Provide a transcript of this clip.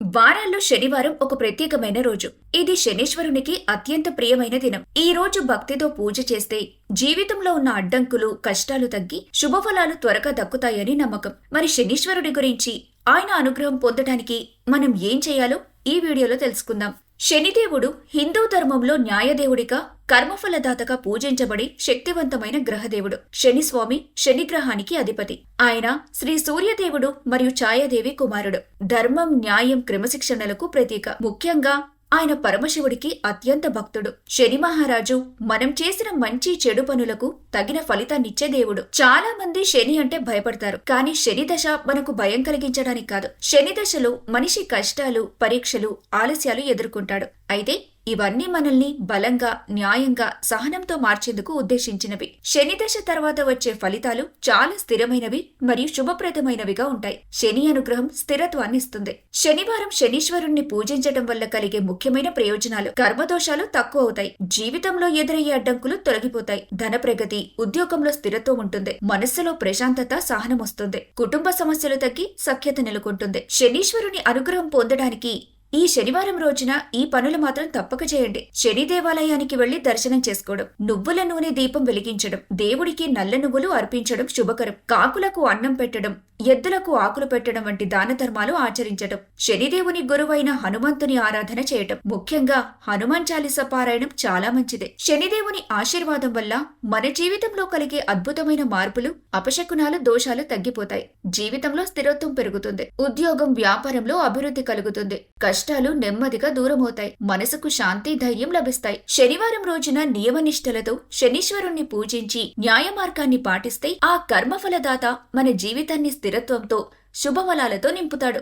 వారాల్లో శనివారం ఒక ప్రత్యేకమైన రోజు. ఇది శనీశ్వరునికి అత్యంత ప్రియమైన దినం. ఈ రోజు భక్తితో పూజ చేస్తే జీవితంలో ఉన్న అడ్డంకులు, కష్టాలు తగ్గి శుభఫలాలు త్వరగా దక్కుతాయని నమ్మకం. మరి శనీశ్వరుడి గురించి, ఆయన అనుగ్రహం పొందడానికి మనం ఏం చేయాలో ఈ వీడియోలో తెలుసుకుందాం. శనిదేవుడు హిందూ ధర్మంలో న్యాయదేవుడిగా, కర్మఫలదాతగా పూజించబడి శక్తివంతమైన గ్రహదేవుడు. శనిస్వామి శనిగ్రహానికి అధిపతి. ఆయన శ్రీ సూర్యదేవుడు మరియు ఛాయాదేవి కుమారుడు. ధర్మం, న్యాయం, క్రమశిక్షణలకు ప్రతీక. ముఖ్యంగా ఆయన పరమశివుడికి అత్యంత భక్తుడు. శని మహారాజు మనం చేసిన మంచి చెడు పనులకు తగిన ఫలితాన్నిచ్చే దేవుడు. చాలా మంది శని అంటే భయపడతారు, కానీ శని దశ మనకు భయం కలిగించడానికి కాదు. శని దశలో మనిషి కష్టాలు, పరీక్షలు, ఆలస్యాలు ఎదుర్కొంటాడు. అయితే ఇవన్నీ మనల్ని బలంగా, న్యాయంగా, సహనంతో మార్చేందుకు ఉద్దేశించినవి. శని దశ తర్వాత వచ్చే ఫలితాలు చాలా స్థిరమైనవి మరియు శుభప్రదమైనవిగా ఉంటాయి. శని అనుగ్రహం స్థిరత్వాన్ని ఇస్తుంది. శనివారం శనీశ్వరుణ్ణి పూజించడం వల్ల కలిగే ముఖ్యమైన ప్రయోజనాలు: కర్మదోషాలు తక్కువ అవుతాయి, జీవితంలో ఎదురయ్యే అడ్డంకులు తొలగిపోతాయి, ధన ప్రగతి, ఉద్యోగంలో స్థిరత్వం ఉంటుంది, మనస్సులో ప్రశాంతత, సహనం వస్తుంది, కుటుంబ సమస్యలు తగ్గి సఖ్యత నెలకొంటుంది. శనీశ్వరుని అనుగ్రహం పొందడానికి ఈ శనివారం రోజున ఈ పనులు మాత్రం తప్పక చేయండి. శని దేవాలయానికి వెళ్లి దర్శనం చేసుకోవడం, నువ్వుల నూనె దీపం వెలిగించడం, దేవుడికి నల్ల నువ్వులు అర్పించడం శుభకరం, కాకులకు అన్నం పెట్టడం, ఎద్దులకు ఆకులు పెట్టడం వంటి దాన ధర్మాలు ఆచరించడం, శనిదేవుని గురువైన హనుమంతుని ఆరాధన చేయటం, ముఖ్యంగా హనుమాన్ చాలీసా పారాయణం చాలా మంచిదే. శనిదేవుని ఆశీర్వాదం వల్ల మన జీవితంలో కలిగే అద్భుతమైన మార్పులు, అపశకునాలు, దోషాలు తగ్గిపోతాయి. జీవితంలో స్థిరత్వం పెరుగుతుంది, ఉద్యోగం, వ్యాపారంలో అభివృద్ధి కలుగుతుంది, కష్టాలు నెమ్మదిగా దూరమవుతాయి, మనసుకు శాంతి, ధైర్యం లభిస్తాయి. శనివారం రోజున నియమనిష్టలతో శనీశ్వరుణ్ణి పూజించి న్యాయ మార్గాన్ని పాటిస్తే ఆ కర్మఫలదాత మన జీవితాన్ని స్థిరత్వంతో, శుభఫలాలతో నింపుతాడు.